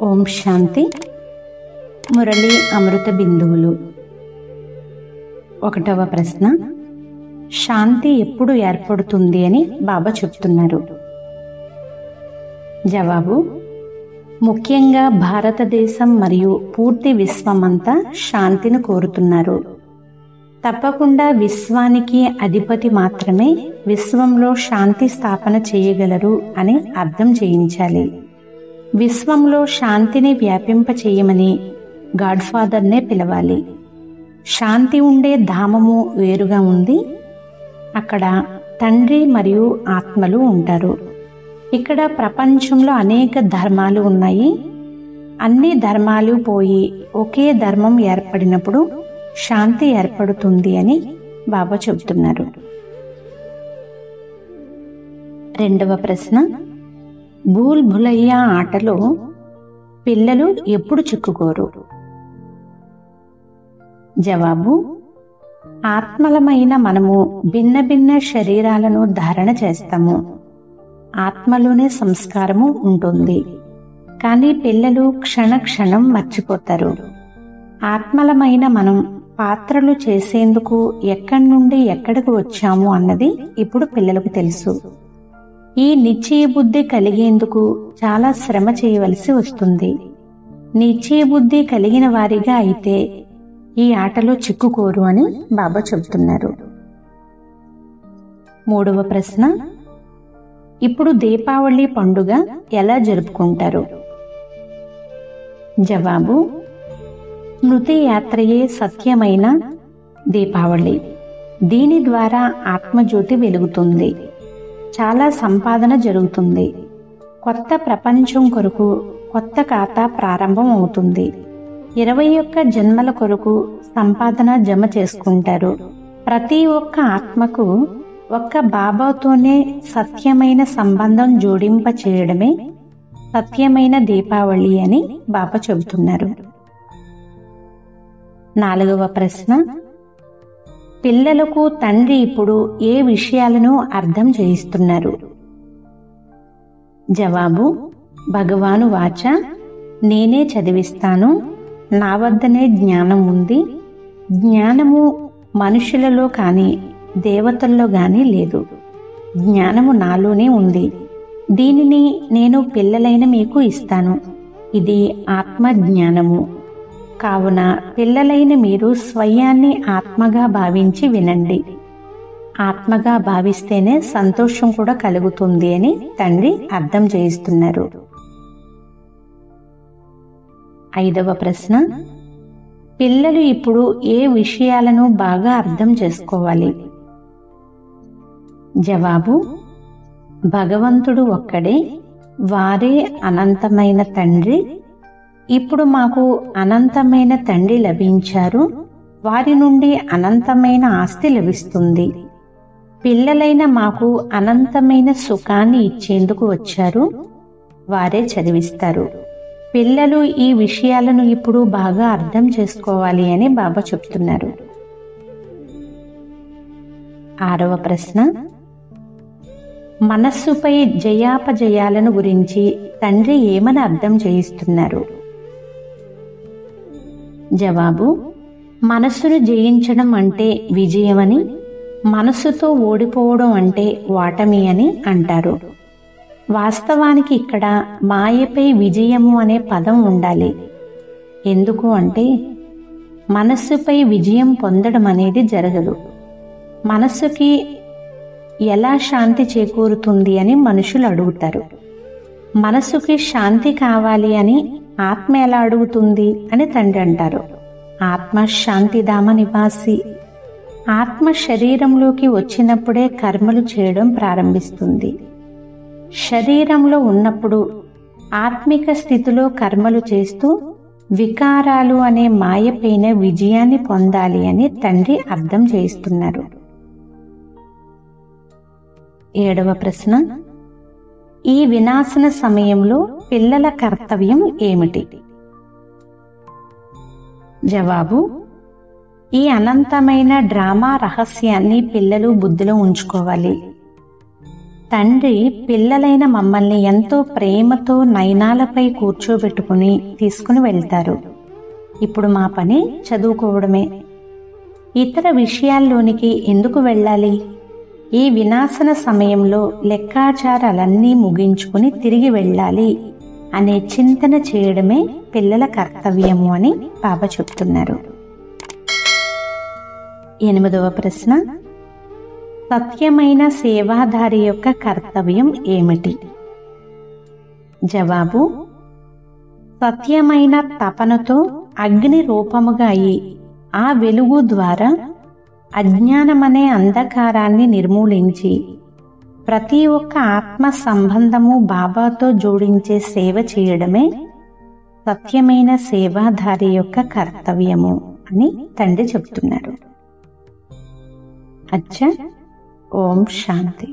ఓం శాంతి. మురళి అమృత బిందువులు. 1వ ప్రశ్న, శాంతి ఎప్పుడు ఏర్పడుతుంది అని బాబా చెప్తున్నారు. జవాబు: ముఖ్యంగా భారతదేశం మరియు పూర్తి విశ్వమంతా శాంతిని కోరుతున్నారు. తప్పకుండా విశ్వానికి అధిపతి మాత్రమే విశ్వంలో శాంతి స్థాపన చేయగలరు అని అర్థం చేయించాలి. విశ్వంలో శాంతిని వ్యాపింప చేయమని గాడ్ ఫాదర్నే పిలవాలి. శాంతి ఉండే ధామము వేరుగా ఉంది. అక్కడ తండ్రి మరియు ఆత్మలు ఉంటారు. ఇక్కడ ప్రపంచంలో అనేక ధర్మాలు ఉన్నాయి. అన్ని ధర్మాలు పోయి ఒకే ధర్మం ఏర్పడినప్పుడు శాంతి ఏర్పడుతుంది అని బాబా చెబుతున్నారు. 2వ ప్రశ్న, భూల్ భులయ్యా ఆటలో పిల్లలు ఎప్పుడు చిక్కుకోరు? జవాబు: ఆత్మలమైన మనము భిన్న భిన్న శరీరాలను ధారణ చేస్తాము. ఆత్మలోనే సంస్కారము ఉంటుంది. కానీ పిల్లలు క్షణ క్షణం మర్చిపోతారు. ఆత్మలమైన మనం పాత్రలు చేసేందుకు ఎక్కడి నుండి ఎక్కడికి వచ్చాము అన్నది ఇప్పుడు పిల్లలకు తెలుసు. ఈ నిశ్చయ బుద్ధి కలిగేందుకు చాలా శ్రమ చేయవలసి వస్తుంది. నిశ్చయ బుద్ధి కలిగిన వారిగా అయితే ఈ ఆటలో చిక్కుకోరు అని బాబా చెబుతున్నారు. 3వ ప్రశ్న, ఇప్పుడు దీపావళి పండుగ ఎలా జరుపుకుంటారు? జవాబు: స్మృతి యాత్రయే సత్యమైన దీపావళి. దీని ద్వారా ఆత్మజ్యోతి వెలుగుతుంది. చాలా సంపాదన జరుగుతుంది. కొత్త ప్రపంచం కొరకు కొత్త ఖాతా ప్రారంభం అవుతుంది. 21 జన్మల కొరకు సంపాదన జమ చేసుకుంటారు. ప్రతి ఒక్క ఆత్మకు ఒక్క బాబాతోనే సత్యమైన సంబంధం జోడింప చేయడమే సత్యమైన దీపావళి అని బాబా చెబుతున్నారు. 4వ ప్రశ్న, పిల్లలకు తండ్రి ఇప్పుడు ఏ విషయాలను అర్థం చేయిస్తున్నారు? జవాబు: భగవాను వాచ, నేనే చదివిస్తాను. నా వద్దనే జ్ఞానం ఉంది. జ్ఞానము మనుషులలో కానీ దేవతల్లో గాని లేదు. జ్ఞానము నాలోనే ఉంది. దీనిని నేను పిల్లలైన మీకు ఇస్తాను. ఇది ఆత్మ జ్ఞానము. కావున పిల్లలైన మీరు స్వయాన్ని ఆత్మగా భావించి వినండి. ఆత్మగా భావిస్తేనే సంతోషం కూడా కలుగుతుంది అని తండ్రి అర్థం చేయిస్తున్నారు. 5వ ప్రశ్న, పిల్లలు ఇప్పుడు ఏ విషయాలను బాగా అర్థం చేసుకోవాలి? జవాబు: భగవంతుడు ఒక్కడే. వారే అనంతమైన తండ్రి. ఇప్పుడు మాకు అనంతమైన తండ్రి లభించారు. వారి నుండి అనంతమైన ఆస్తి లభిస్తుంది. పిల్లలైన మాకు అనంతమైన సుఖాన్ని ఇచ్చేందుకు వచ్చారు. వారే చదివిస్తారు. పిల్లలు ఈ విషయాలను ఇప్పుడు బాగా అర్థం చేసుకోవాలి అని బాబా చెప్తున్నారు. 6వ ప్రశ్న, మనస్సుపై జయాపజయాలను గురించి తండ్రి ఏమని అర్థం చేయిస్తున్నారు? జవాబు: మనస్సును జయించడం అంటే విజయమని, మనస్సుతో ఓడిపోవడం అంటే ఓటమి అని అంటారు. వాస్తవానికి ఇక్కడ మాయపై విజయము అనే పదం ఉండాలి. ఎందుకు అంటే మనస్సుపై విజయం పొందడం అనేది జరగదు. మనస్సుకి ఎలా శాంతి చేకూరుతుంది అని మనుషులు అడుగుతారు. మనస్సుకి శాంతి కావాలి అని ఆత్మ ఎలా అడుగుతుంది అని తండ్రి అంటారు. ఆత్మ శాంతిధామ నివాసి. ఆత్మ శరీరంలోకి వచ్చినప్పుడే కర్మలు చేయడం ప్రారంభిస్తుంది. శరీరంలో ఉన్నప్పుడు ఆత్మిక స్థితిలో కర్మలు చేస్తూ వికారాలు అనే మాయపైన విజయాన్ని పొందాలి అని తండ్రి అర్థం చేయిస్తున్నారు. 7వ ప్రశ్న, ఈ వినాశన సమయంలో పిల్లల కర్తవ్యం ఏమిటి? జవాబు: ఈ అనంతమైన డ్రామా రహస్యాన్ని పిల్లలు బుద్ధిలో ఉంచుకోవాలి. తండ్రి పిల్లలైన మమ్మల్ని ఎంతో ప్రేమతో నయనాలపై కూర్చోబెట్టుకుని తీసుకుని వెళ్తారు. ఇప్పుడు మా పని చదువుకోవడమే. ఇతర విషయాల్లోనికి ఎందుకు వెళ్ళాలి? ఈ వినాశన సమయంలో లెక్కాచారాలన్నీ ముగించుకుని తిరిగి వెళ్ళాలి అనే చింతన చేయడమే పిల్లల కర్తవ్యము అని బాబా చెప్తున్నారు. 8వ ప్రశ్న, సత్యమైన సేవాధారి యొక్క కర్తవ్యం ఏమిటి? జవాబు: సత్యమైన తపనతో అగ్ని రూపముగా అయి ఆ వెలుగు ద్వారా అజ్ఞానమనే అంధకారాన్ని నిర్మూలించి ప్రతి ఒక్క ఆత్మ సంబంధము బాబాతో జోడించే సేవ చేయడమే సత్యమైన సేవాధారి యొక్క కర్తవ్యము అని తండ్రి చెప్తున్నారు. అచ్చా, ఓం శాంతి.